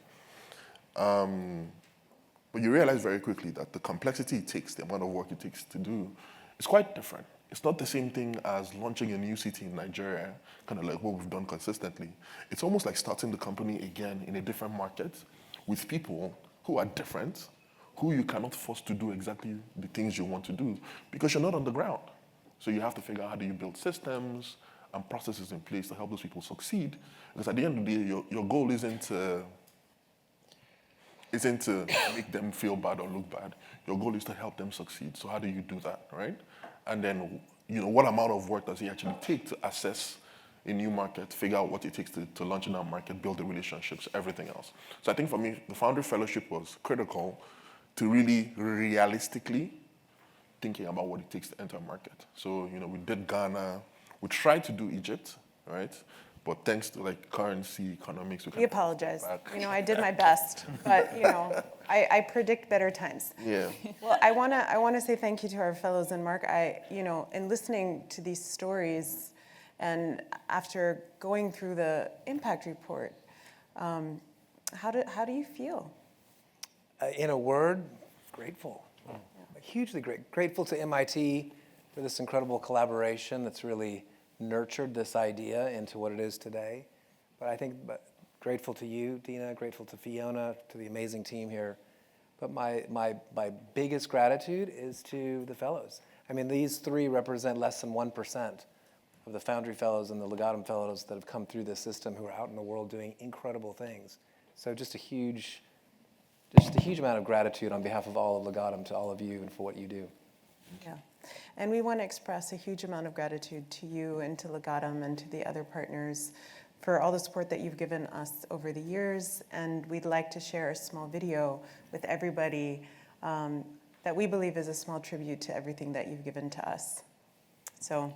But you realize very quickly that the complexity it takes, the amount of work it takes to do, is quite different. It's not the same thing as launching a new city in Nigeria, kind of like what we've done consistently. It's almost like starting the company again in a different market with people who are different, who you cannot force to do exactly the things you want to do because you're not on the ground. So you have to figure out how do you build systems and processes in place to help those people succeed. Because at the end of the day, your goal isn't to make them feel bad or look bad. Your goal is to help them succeed. So how do you do that, right? And then, what amount of work does it actually take to assess a new market, figure out what it takes to launch in that market, build the relationships, everything else. So I think for me, the Foundry Fellowship was critical to really realistically thinking about what it takes to enter a market. So, we did Ghana, we tried to do Egypt, right? But thanks to currency, economics, We apologize. I did my best, but I predict better times. Yeah. Well, I wanna say thank you to our fellows, and Mark, in listening to these stories, and after going through the impact report, how do you feel? In a word, grateful. Hugely grateful to MIT for this incredible collaboration that's really nurtured this idea into what it is today. But I think grateful to you, Dina, grateful to Fiona, to the amazing team here. But my biggest gratitude is to the fellows. I mean, these three represent less than 1% of the Foundry Fellows and the Legatum Fellows that have come through this system who are out in the world doing incredible things. So just a huge amount of gratitude on behalf of all of Legatum to all of you and for what you do. Yeah. And we want to express a huge amount of gratitude to you and to Legatum and to the other partners for all the support that you've given us over the years. And we'd like to share a small video with everybody that we believe is a small tribute to everything that you've given to us. So.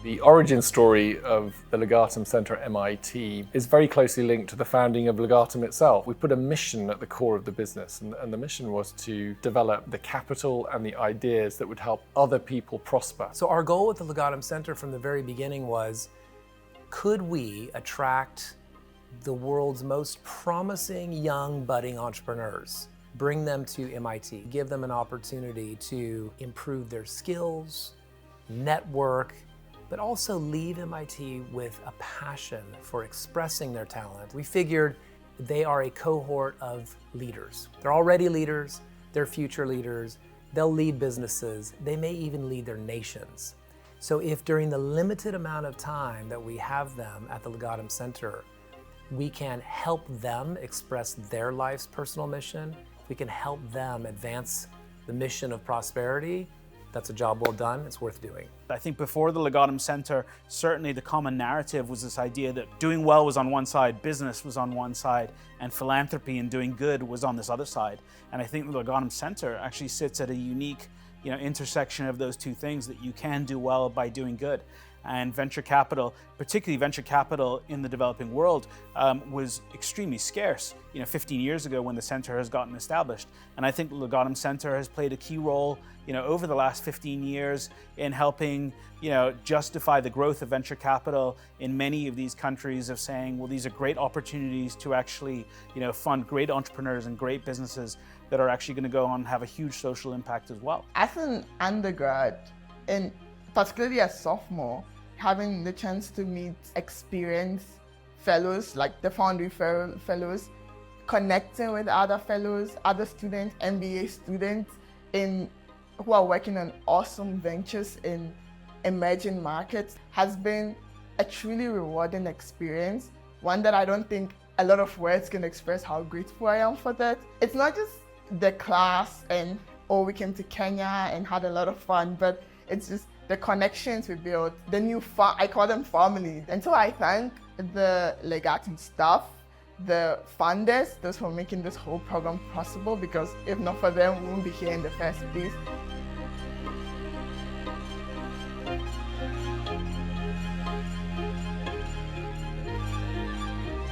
The origin story of the Legatum Center at MIT is very closely linked to the founding of Legatum itself. We put a mission at the core of the business, and the mission was to develop the capital and the ideas that would help other people prosper. So our goal with the Legatum Center from the very beginning was, could we attract the world's most promising young budding entrepreneurs, bring them to MIT, give them an opportunity to improve their skills, network, but also leave MIT with a passion for expressing their talent. We figured they are a cohort of leaders. They're already leaders, they're future leaders, they'll lead businesses, they may even lead their nations. So if during the limited amount of time that we have them at the Legatum Center, we can help them express their life's personal mission, we can help them advance the mission of prosperity, that's a job well done, it's worth doing. I think before the Legatum Center, certainly the common narrative was this idea that doing well was on one side, business was on one side, and philanthropy and doing good was on this other side. And I think the Legatum Center actually sits at a unique intersection of those two things, that you can do well by doing good. And venture capital, particularly venture capital in the developing world, was extremely scarce 15 years ago when the center has gotten established. And I think the Legatum Center has played a key role over the last 15 years in helping justify the growth of venture capital in many of these countries, of saying, well, these are great opportunities to actually fund great entrepreneurs and great businesses that are actually going to go on and have a huge social impact as well. As an undergrad, and particularly as sophomore, having the chance to meet experienced fellows like the Foundry fellows, connecting with other fellows, other students, MBA students who are working on awesome ventures in emerging markets has been a truly rewarding experience, one that I don't think a lot of words can express how grateful I am for that. It's not just the class and, we came to Kenya and had a lot of fun, but it's just the connections we built, the new, I call them family. And so I thank the Legatum staff, the funders, those who are making this whole program possible, because if not for them, we wouldn't be here in the first place.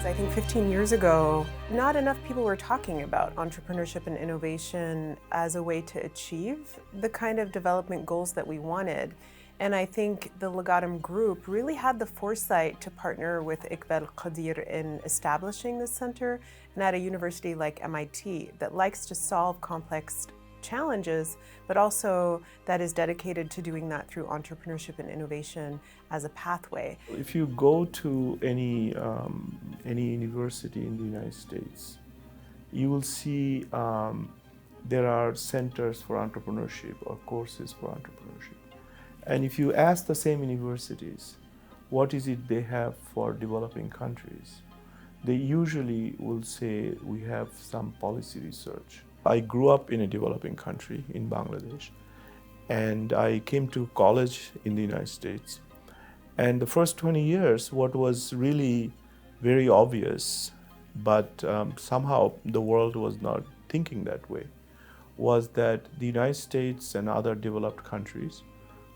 I think 15 years ago, not enough people were talking about entrepreneurship and innovation as a way to achieve the kind of development goals that we wanted. And I think the Legatum group really had the foresight to partner with Iqbal Qadir in establishing this center, and at a university like MIT that likes to solve complex challenges, but also that is dedicated to doing that through entrepreneurship and innovation as a pathway. If you go to any university in the United States, you will see there are centers for entrepreneurship or courses for entrepreneurship. And if you ask the same universities, what is it they have for developing countries, they usually will say, we have some policy research. I grew up in a developing country in Bangladesh, and I came to college in the United States. And the first 20 years, what was really very obvious, but somehow the world was not thinking that way, was that the United States and other developed countries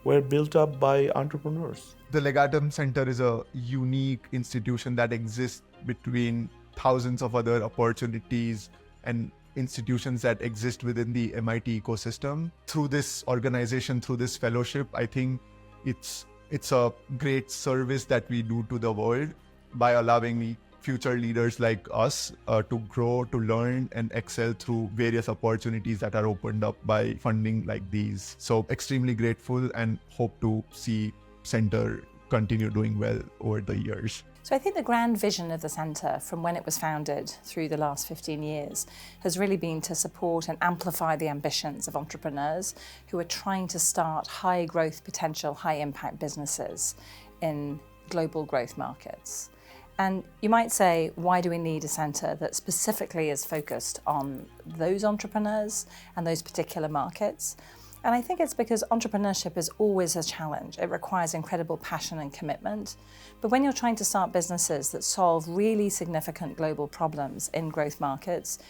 were built up by entrepreneurs. The Legatum Center is a unique institution that exists between thousands of other opportunities and institutions that exist within the MIT ecosystem. Through this organization, through this fellowship, I think it's a great service that we do to the world by allowing future leaders like us to grow, to learn and excel through various opportunities that are opened up by funding like these. So extremely grateful and hope to see Center continue doing well over the years. So I think the grand vision of the centre from when it was founded through the last 15 years has really been to support and amplify the ambitions of entrepreneurs who are trying to start high growth potential, high impact businesses in global growth markets. And you might say, why do we need a centre that specifically is focused on those entrepreneurs and those particular markets? And I think it's because entrepreneurship is always a challenge. It requires incredible passion and commitment. But when you're trying to start businesses that solve really significant global problems in growth markets,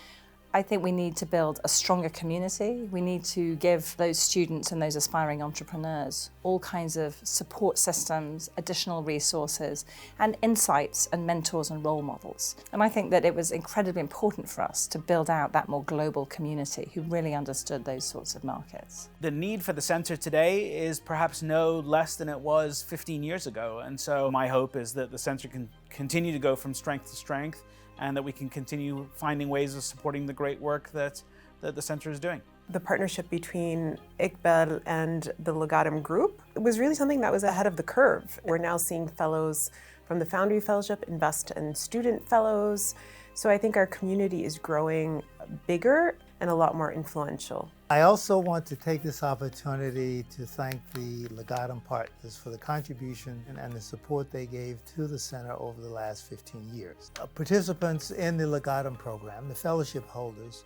I think we need to build a stronger community. We need to give those students and those aspiring entrepreneurs all kinds of support systems, additional resources, and insights and mentors and role models. And I think that it was incredibly important for us to build out that more global community who really understood those sorts of markets. The need for the centre today is perhaps no less than it was 15 years ago. And so my hope is that the centre can continue to go from strength to strength, and that we can continue finding ways of supporting the great work that the centre is doing. The partnership between Iqbal and the Legatum group was really something that was ahead of the curve. We're now seeing fellows from the Foundry Fellowship invest in student fellows. So I think our community is growing bigger and a lot more influential. I also want to take this opportunity to thank the Legatum partners for the contribution and the support they gave to the center over the last 15 years. Participants in the Legatum program, the fellowship holders,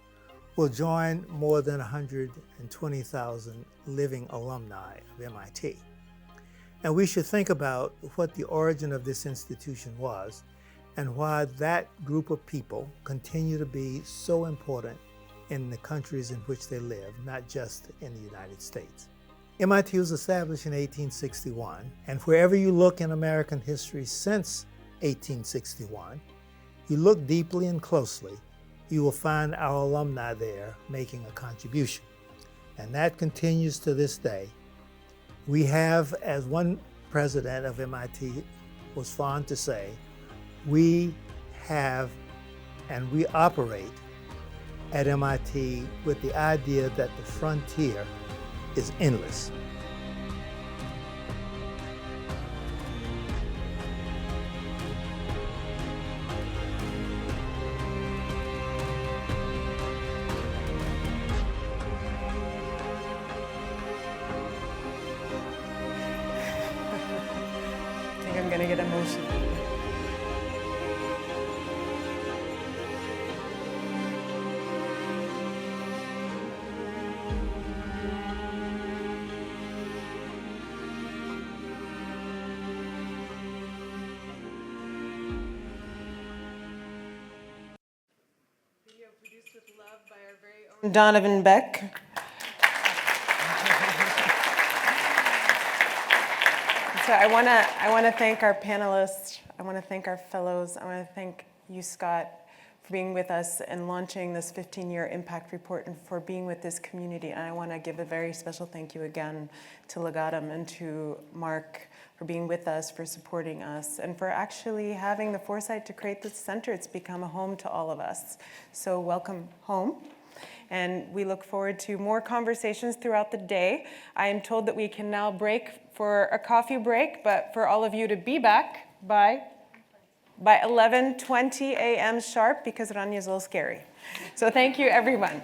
will join more than 120,000 living alumni of MIT. And we should think about what the origin of this institution was and why that group of people continue to be so important in the countries in which they live, not just in the United States. MIT was established in 1861, and wherever you look in American history since 1861, you look deeply and closely, you will find our alumni there making a contribution. And that continues to this day. We have, as one president of MIT was fond to say, we have and we operate at MIT with the idea that the frontier is endless. I think I'm gonna get emotional. with love by our very own Donovan Beck. So I want to thank our panelists. I want to thank our fellows. I want to thank you, Scott, for being with us and launching this 15-year impact report and for being with this community. And I want to give a very special thank you again to Legatum and to Mark for being with us, for supporting us, and for actually having the foresight to create this center. It's become a home to all of us. So welcome home. And we look forward to more conversations throughout the day. I am told that we can now break for a coffee break, but for all of you to be back by 11:20 a.m. sharp, because Rania is a little scary. So thank you, everyone.